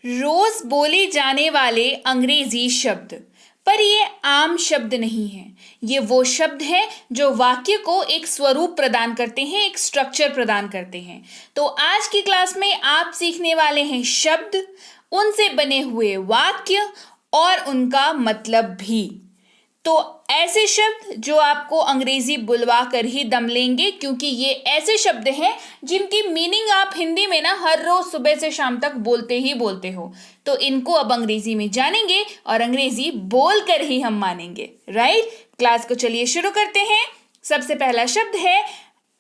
रोज बोले जाने वाले अंग्रेजी शब्द, पर ये आम शब्द नहीं है। ये वो शब्द है जो वाक्य को एक स्वरूप प्रदान करते हैं, एक स्ट्रक्चर प्रदान करते हैं। तो आज की क्लास में आप सीखने वाले हैं शब्द, उनसे बने हुए वाक्य और उनका मतलब भी। तो ऐसे शब्द जो आपको अंग्रेजी बुलवा कर ही दम लेंगे, क्योंकि ये ऐसे शब्द हैं जिनकी मीनिंग आप हिंदी में ना हर रोज सुबह से शाम तक बोलते ही बोलते हो। तो इनको अब अंग्रेजी में जानेंगे और अंग्रेजी बोल कर ही हम मानेंगे। राइट, क्लास को चलिए शुरू करते हैं। सबसे पहला शब्द है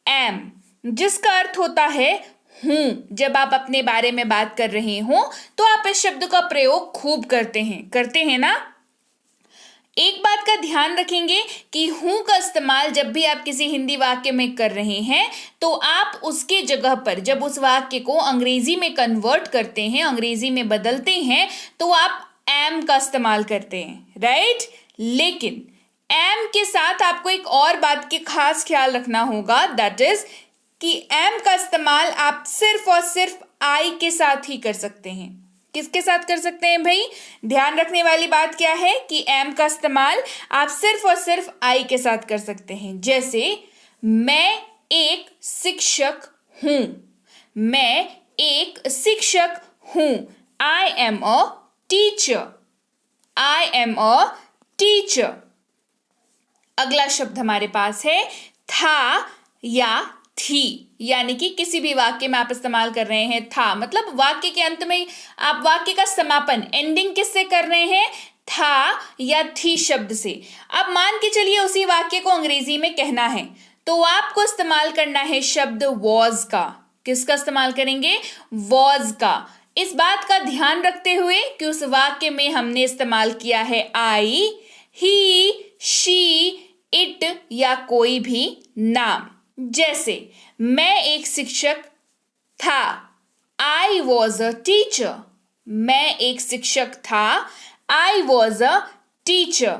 एम, जिसका अर्थ होता है हूं। जब आप अपने बारे में बात कर रहे हो तो आप इस शब्द का प्रयोग खूब करते हैं ना। एक बात का ध्यान रखेंगे कि हूं का इस्तेमाल जब भी आप किसी हिंदी वाक्य में कर रहे हैं तो आप उसके जगह पर जब उस वाक्य को अंग्रेजी में कन्वर्ट करते हैं, अंग्रेजी में बदलते हैं, तो आप एम का इस्तेमाल करते हैं। राइट, लेकिन एम के साथ आपको एक और बात की खास ख्याल रखना होगा, दैट इज कि एम का इस्तेमाल आप सिर्फ और सिर्फ आई के साथ ही कर सकते हैं। किसके साथ कर सकते हैं भाई? ध्यान रखने वाली बात क्या है कि एम का इस्तेमाल आप सिर्फ और सिर्फ आई के साथ कर सकते हैं। जैसे मैं एक शिक्षक हूं, मैं एक शिक्षक हूं। I am a teacher, I am a teacher. अगला शब्द हमारे पास है था या थी, यानी कि किसी भी वाक्य में आप इस्तेमाल कर रहे हैं था, मतलब वाक्य के अंत में आप वाक्य का समापन, एंडिंग किससे कर रहे हैं? था या थी शब्द से। अब मान के चलिए उसी वाक्य को अंग्रेजी में कहना है तो आपको इस्तेमाल करना है शब्द वॉज का। किसका इस्तेमाल करेंगे? वॉज का। इस बात का ध्यान रखते हुए कि उस वाक्य में हमने इस्तेमाल किया है आई, ही, शी, इट या कोई भी नाम। जैसे मैं एक शिक्षक था, आई वॉज अ टीचर। मैं एक शिक्षक था, आई वॉज अ टीचर।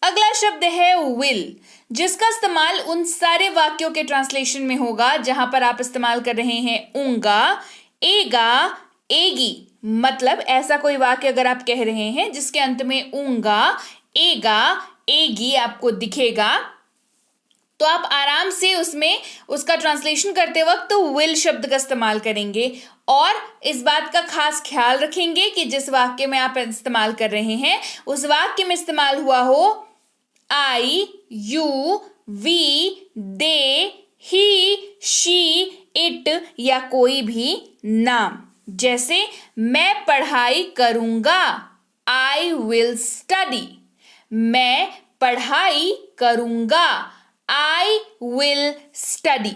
अगला शब्द है विल, जिसका इस्तेमाल उन सारे वाक्यों के ट्रांसलेशन में होगा जहां पर आप इस्तेमाल कर रहे हैं ऊंगा, एगा, एगी। मतलब ऐसा कोई वाक्य अगर आप कह रहे हैं जिसके अंत में ऊंगा, एगा, एगी आपको दिखेगा तो आप आराम से उसमें उसका ट्रांसलेशन करते वक्त तो विल शब्द का इस्तेमाल करेंगे। और इस बात का खास ख्याल रखेंगे कि जिस वाक्य में आप इस्तेमाल कर रहे हैं उस वाक्य में इस्तेमाल हुआ हो I, you, we, they, he, she, it या कोई भी नाम। जैसे मैं पढ़ाई करूंगा, आई विल स्टडी। मैं पढ़ाई करूंगा, आई विल स्टडी।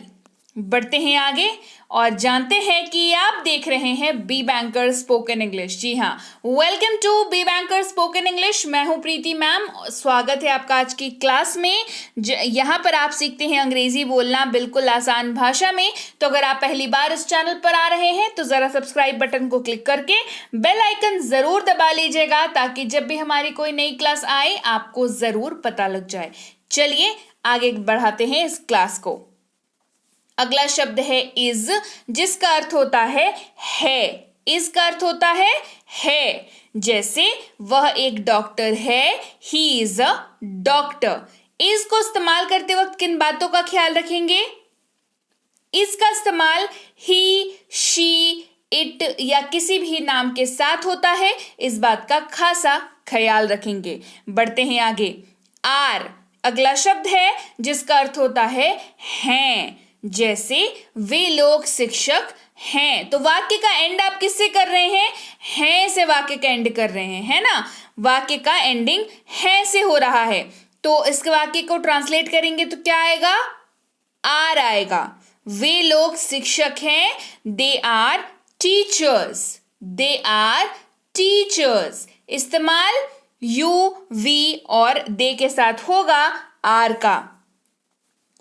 बढ़ते हैं आगे और जानते हैं कि आप देख रहे हैं बी बैंकर स्पोकन इंग्लिश। जी हाँ, welcome to B banker spoken English. मैं हूं प्रीति मैम, स्वागत है आपका आज की क्लास में। यहाँ पर आप सीखते हैं अंग्रेजी बोलना बिल्कुल आसान भाषा में। तो अगर आप पहली बार इस चैनल पर आ रहे हैं तो जरा सब्सक्राइब बटन को क्लिक करके बेल आइकन जरूर दबा लीजिएगा ताकि जब भी हमारी कोई नई क्लास आए आपको जरूर पता लग जाए। चलिए आगे बढ़ाते हैं इस क्लास को। अगला शब्द है इज, जिसका अर्थ होता है। इज का अर्थ होता है। जैसे वह एक डॉक्टर है, he is a doctor. Is को इस्तेमाल करते वक्त किन बातों का ख्याल रखेंगे? इज का इस्तेमाल ही, शी, इट या किसी भी नाम के साथ होता है, इस बात का खासा ख्याल रखेंगे। बढ़ते हैं आगे। आर अगला शब्द है जिसका अर्थ होता है हैं। जैसे वे लोग शिक्षक हैं, तो वाक्य का एंड आप किससे कर रहे हैं? हैं से वाक्य का एंड कर रहे हैं, है ना। वाक्य का एंडिंग हैं से हो रहा है तो इस वाक्य को ट्रांसलेट करेंगे तो क्या आएगा? आर आएगा। वे लोग शिक्षक हैं, they are teachers. They are teachers. इस्तेमाल यू, वी और दे के साथ होगा आर का।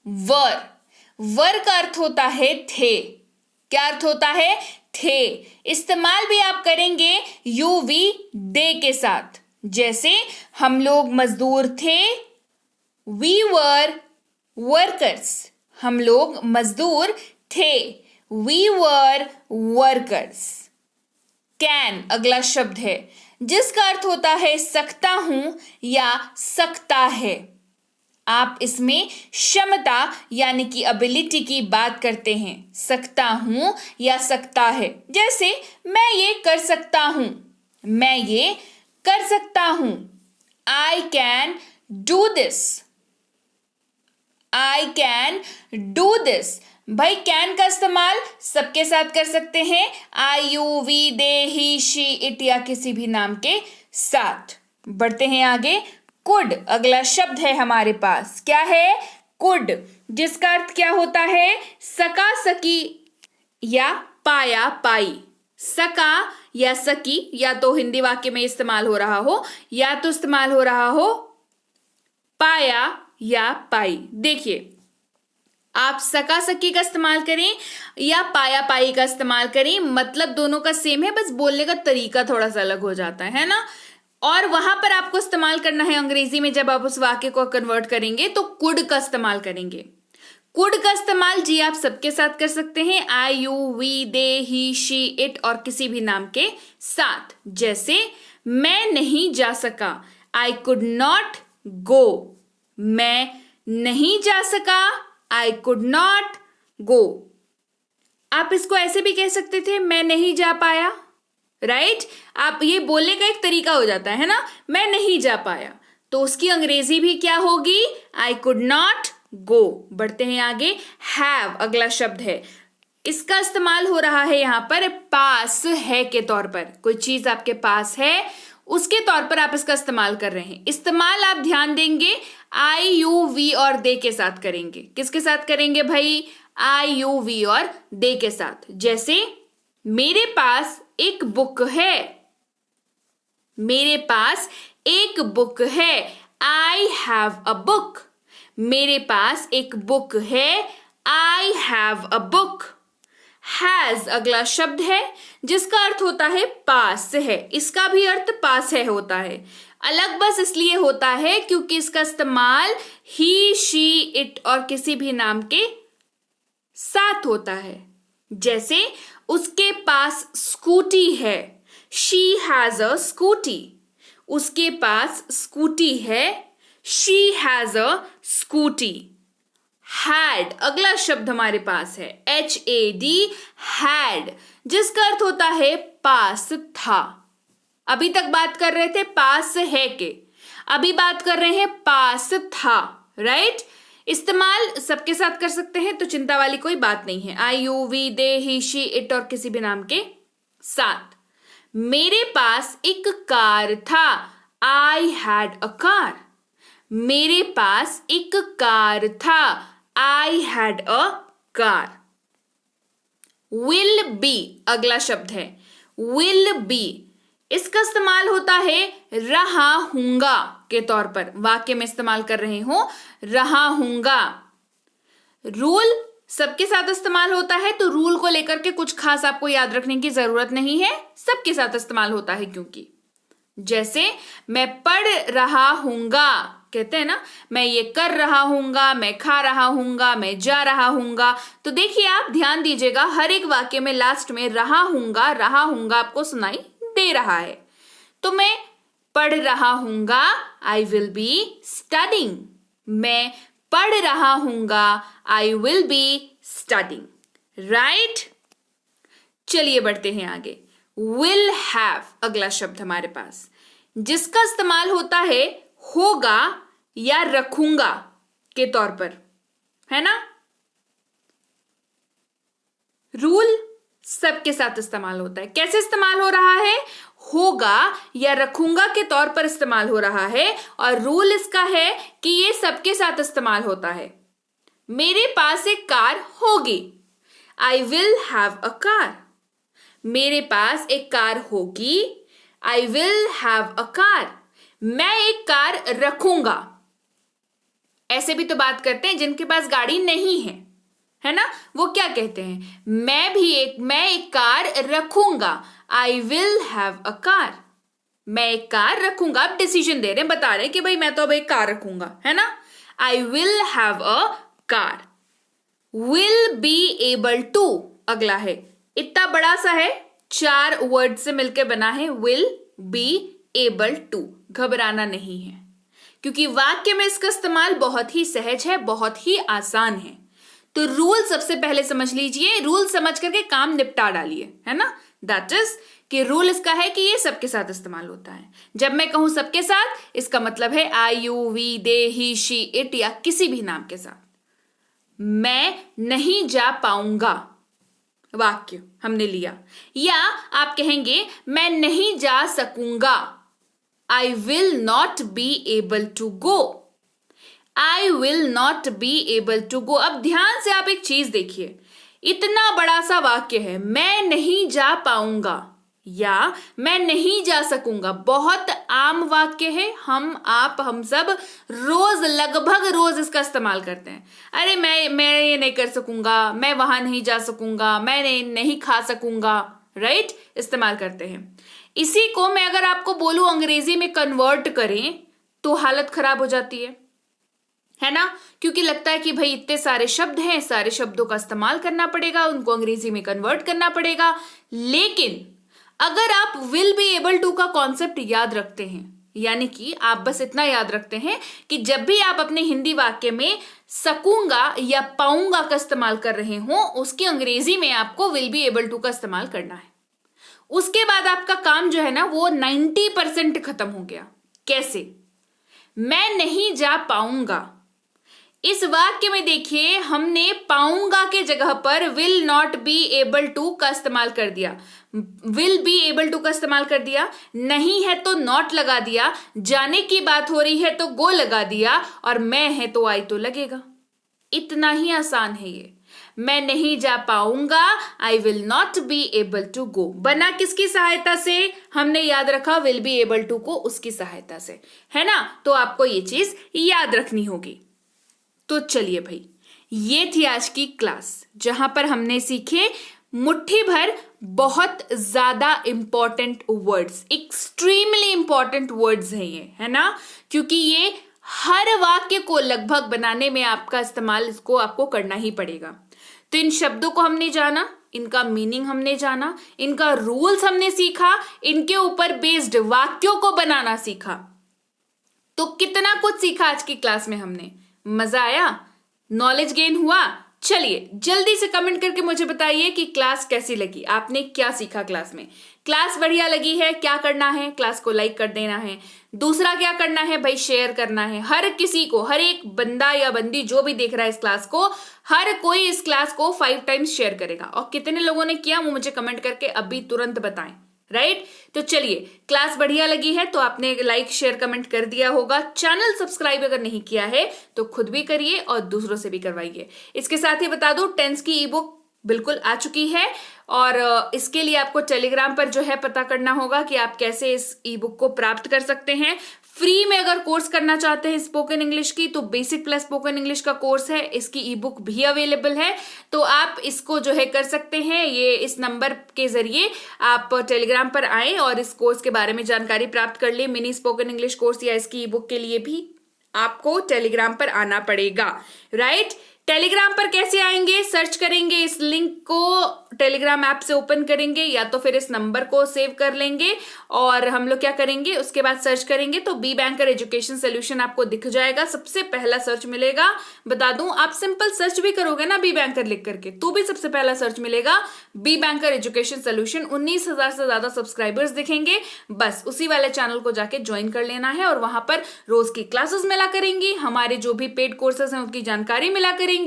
वर, वर का अर्थ होता है थे। क्या अर्थ होता है? थे। इस्तेमाल भी आप करेंगे यू, वी, दे के साथ। जैसे हम लोग मजदूर थे, वी वर वर्कर्स। हम लोग मजदूर थे, वी वर वर्कर्स। कैन अगला शब्द है जिसका अर्थ होता है सकता हूं या सकता है। आप इसमें क्षमता यानी कि एबिलिटी की बात करते हैं, सकता हूं या सकता है। जैसे मैं ये कर सकता हूं, मैं ये कर सकता हूं। I can do this, I can do this. भाई कैन का इस्तेमाल सबके साथ कर सकते हैं, I you we they he she it या किसी भी नाम के साथ। बढ़ते हैं आगे। कुड अगला शब्द है हमारे पास, क्या है? कुड, जिसका अर्थ क्या होता है? सका सकी या पाया पाई। सका या सकी या तो हिंदी वाक्य में इस्तेमाल हो रहा हो या तो इस्तेमाल हो रहा हो पाया या पाई। देखिए, आप सका सकी का इस्तेमाल करें या पाया पाई का इस्तेमाल करें, मतलब दोनों का सेम है, बस बोलने का तरीका थोड़ा सा अलग हो जाता है ना। और वहां पर आपको इस्तेमाल करना है अंग्रेजी में, जब आप उस वाक्य को कन्वर्ट करेंगे तो कुड का इस्तेमाल करेंगे। कुड का इस्तेमाल जी आप सबके साथ कर सकते हैं, I you we they he she it और किसी भी नाम के साथ। जैसे मैं नहीं जा सका, आई कुड नॉट गो। मैं नहीं जा सका, आई कुड नॉट गो। आप इसको ऐसे भी कह सकते थे, मैं नहीं जा पाया, राइट? आप ये बोलने का एक तरीका हो जाता है ना, मैं नहीं जा पाया, तो उसकी अंग्रेजी भी क्या होगी? I could not go. बढ़ते हैं आगे। हैव अगला शब्द है, इसका इस्तेमाल हो रहा है यहां पर पास है के तौर पर। कोई चीज आपके पास है उसके तौर पर आप इसका इस्तेमाल कर रहे हैं। इस्तेमाल आप ध्यान देंगे आई यू वी और दे के साथ करेंगे। किसके साथ करेंगे भाई? आई यू वी और दे के साथ। जैसे मेरे पास एक बुक है, मेरे पास एक बुक है, आई हैव अ बुक। मेरे पास एक बुक है, I have a book. Has अगला शब्द है जिसका अर्थ होता है पास है। इसका भी अर्थ पास है होता है, अलग बस इसलिए होता है क्योंकि इसका इस्तेमाल ही शी इट और किसी भी नाम के साथ होता है। जैसे उसके पास स्कूटी है, शी हैज अ स्कूटी। उसके पास स्कूटी है, she has a scooty. Had अगला शब्द हमारे पास है, HAD, हैड, जिसका अर्थ होता है पास था। अभी तक बात कर रहे थे पास है के, अभी बात कर रहे हैं पास था, राइट? इस्तेमाल सबके साथ कर सकते हैं तो चिंता वाली कोई बात नहीं है। I you we they he she it और किसी भी नाम के साथ। मेरे पास एक कार था, आई हैड अ कार। मेरे पास एक कार था, I had a car. Will B अगला शब्द है, विल बी। इसका इस्तेमाल होता है रहा हूंगा के तौर पर। वाक्य में इस्तेमाल कर रहे हो रहा हूंगा। रूल सबके साथ इस्तेमाल होता है तो रूल को लेकर के कुछ खास आपको याद रखने की जरूरत नहीं है, सबके साथ इस्तेमाल होता है। क्योंकि जैसे मैं पढ़ रहा हूंगा कहते हैं ना, मैं ये कर रहा हूंगा, मैं खा रहा हूंगा, मैं जा रहा हूंगा। तो देखिए आप ध्यान दीजिएगा, हर एक वाक्य में लास्ट में रहा हूंगा आपको सुनाई दे रहा है। तो मैं पढ़ रहा हूंगा, आई विल बी स्टडिंग। मैं पढ़ रहा हूंगा, I will be studying, right? चलिए बढ़ते हैं आगे। विल हैव अगला शब्द हमारे पास, जिसका इस्तेमाल होता है होगा या रखूंगा के तौर पर, है ना? रूल सबके साथ इस्तेमाल होता है। कैसे इस्तेमाल हो रहा है? होगा या रखूंगा के तौर पर इस्तेमाल हो रहा है, और रूल इसका है कि ये सबके साथ इस्तेमाल होता है। मेरे पास एक कार होगी, आई विल हैव अ कार। मेरे पास एक कार होगी, आई विल हैव अ कार। मैं एक कार रखूंगा। ऐसे भी तो बात करते हैं जिनके पास गाड़ी नहीं है ना? वो क्या कहते हैं? मैं एक कार रखूंगा, आई विल हैव अ कार। मैं एक कार रखूंगा। आप डिसीजन दे रहे हैं, बता रहे हैं कि भाई मैं तो अब एक कार रखूंगा, है ना? I will have a car. Will be able to अगला है, इतना बड़ा सा है 4 वर्ड से मिलकर बना है विल बी एबल टू। घबराना नहीं है, क्योंकि वाक्य में इसका इस्तेमाल बहुत ही सहज है, बहुत ही आसान है। तो रूल सबसे पहले समझ लीजिए, रूल समझ करके काम निपटा डालिए, है ना। दैट इज कि रूल इसका है कि ये सबके साथ इस्तेमाल होता है। जब मैं कहूं सबके साथ, इसका मतलब है I, you, we, they, he, she, it या किसी भी नाम के साथ। मैं नहीं जा पाऊंगा, वाक्य हमने लिया। या आप कहेंगे मैं नहीं जा सकूंगा, I will not be able to go, I will not be able to go. अब ध्यान से आप एक चीज देखिए, इतना बड़ा सा वाक्य है, मैं नहीं जा पाऊंगा या मैं नहीं जा सकूंगा, बहुत आम वाक्य है। हम आप हम सब रोज, लगभग रोज इसका इस्तेमाल करते हैं। अरे मैं ये नहीं कर सकूंगा, मैं वहां नहीं जा सकूंगा, मैं नहीं खा सकूंगा, राइट, इस्तेमाल करते हैं। इसी को मैं अगर आपको बोलूं अंग्रेजी में कन्वर्ट करें तो हालत खराब हो जाती है ना, क्योंकि लगता है कि भाई इतने सारे शब्द हैं, सारे शब्दों का इस्तेमाल करना पड़ेगा, उनको अंग्रेजी में कन्वर्ट करना पड़ेगा। लेकिन अगर आप विल बी एबल टू का कॉन्सेप्ट याद रखते हैं, यानी कि आप बस इतना याद रखते हैं कि जब भी आप अपने हिंदी वाक्य में सकूंगा या पाऊंगा का इस्तेमाल कर रहे हो, उसकी अंग्रेजी में आपको विल बी एबल टू का इस्तेमाल करना है। उसके बाद आपका काम जो है ना वो 90% खत्म हो गया। कैसे? मैं नहीं जा पाऊंगा, इस वाक्य में देखिए हमने पाऊंगा के जगह पर will not be able to का इस्तेमाल कर दिया, विल बी एबल टू का इस्तेमाल कर दिया, नहीं है तो नॉट लगा दिया, जाने की बात हो रही है तो गो लगा दिया, और मैं है तो आई तो लगेगा। इतना ही आसान है ये। मैं नहीं जा पाऊंगा, I will not be able to go, बना किसकी सहायता से? हमने याद रखा विल बी एबल टू को, उसकी सहायता से, है ना। तो आपको ये चीज याद रखनी होगी। तो चलिए भाई, ये थी आज की क्लास जहां पर हमने सीखे मुट्ठी भर बहुत ज्यादा important words, extremely important words हैं ये, है ना, क्योंकि ये हर वाक्य को लगभग बनाने में आपका इस्तेमाल इसको आपको करना ही पड़ेगा। तो इन शब्दों को हमने जाना, इनका मीनिंग हमने जाना, इनका रूल्स हमने सीखा, इनके ऊपर बेस्ड वाक्यों को बनाना सीखा। तो कितना कुछ सीखा आज की क्लास में हमने। मजा आया? नॉलेज गेन हुआ? चलिए जल्दी से कमेंट करके मुझे बताइए कि क्लास कैसी लगी, आपने क्या सीखा क्लास में। क्लास बढ़िया लगी है, क्या करना है? क्लास को लाइक कर देना है। दूसरा क्या करना है भाई? शेयर करना है हर किसी को, हर एक बंदा या बंदी जो भी देख रहा है इस क्लास को, हर कोई इस क्लास को 5 टाइम्स शेयर करेगा। और कितने लोगों ने किया वो मुझे कमेंट करके अभी तुरंत बताएं, राइट। तो चलिए, क्लास बढ़िया लगी है तो आपने लाइक शेयर कमेंट कर दिया होगा। चैनल सब्सक्राइब अगर नहीं किया है तो खुद भी करिए और दूसरों से भी करवाइए। इसके साथ ही बता दूं, 10th की ई बुक बिल्कुल आ चुकी है, और इसके लिए आपको टेलीग्राम पर जो है पता करना होगा कि आप कैसे इस ई बुक को प्राप्त कर सकते हैं। फ्री में अगर कोर्स करना चाहते हैं स्पोकन इंग्लिश की, तो बेसिक प्लस स्पोकन इंग्लिश का कोर्स है, इसकी ई बुक भी अवेलेबल है, तो आप इसको जो है कर सकते हैं। ये इस नंबर के जरिए आप टेलीग्राम पर आए और इस कोर्स के बारे में जानकारी प्राप्त कर ले। मिनी स्पोकन इंग्लिश कोर्स या इसकी ई बुक के लिए भी आपको टेलीग्राम पर आना पड़ेगा, राइट। टेलीग्राम पर कैसे आएंगे? सर्च करेंगे, इस लिंक को टेलीग्राम ऐप से ओपन करेंगे या तो फिर इस नंबर को सेव कर लेंगे, और हम लोग क्या करेंगे उसके बाद सर्च करेंगे तो बी बैंकर एजुकेशन सोल्यूशन आपको दिख जाएगा, सबसे पहला सर्च मिलेगा। बता दूं, आप सिंपल सर्च भी करोगे ना बी बैंकर लिख करके तो भी सबसे पहला सर्च मिलेगा बी बैंकर एजुकेशन सोल्यूशन। 19,000 से ज्यादा सब्सक्राइबर्स दिखेंगे। बस उसी वाले चैनल को जाके ज्वाइन कर लेना है, और वहां पर रोज की क्लासेस मिला करेंगी, हमारे जो भी पेड कोर्सेज हैं उनकी जानकारी मिला करेंगे,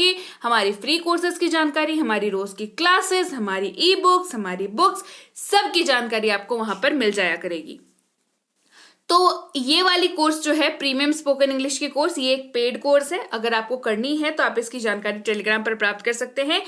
हमारी फ्री कोर्सेज की जानकारी, हमारी रोज की क्लासेस, हमारी ई बुक्स, हमारी बुक्स, सबकी जानकारी आपको वहां पर मिल जाया करेगी। तो ये वाली कोर्स जो है प्रीमियम स्पोकन इंग्लिश की कोर्स, ये एक पेड कोर्स है। अगर आपको करनी है तो आप इसकी जानकारी टेलीग्राम पर प्राप्त कर सकते हैं।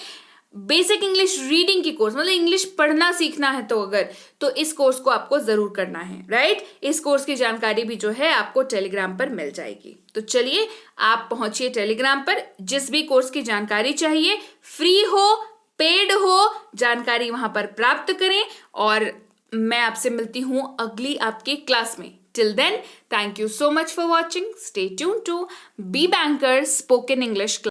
बेसिक इंग्लिश रीडिंग की कोर्स, मतलब इंग्लिश पढ़ना सीखना है तो अगर, तो इस कोर्स को आपको जरूर करना है, राइट। इस कोर्स की जानकारी भी जो है आपको टेलीग्राम पर मिल जाएगी। तो चलिए आप पहुंचिए टेलीग्राम पर, जिस भी कोर्स की जानकारी चाहिए, फ्री हो पेड हो, जानकारी वहां पर प्राप्त करें। और मैं आपसे मिलती हूं अगली आपकी क्लास में। Till then, thank you so much for watching. Stay tuned to B banker spoken English.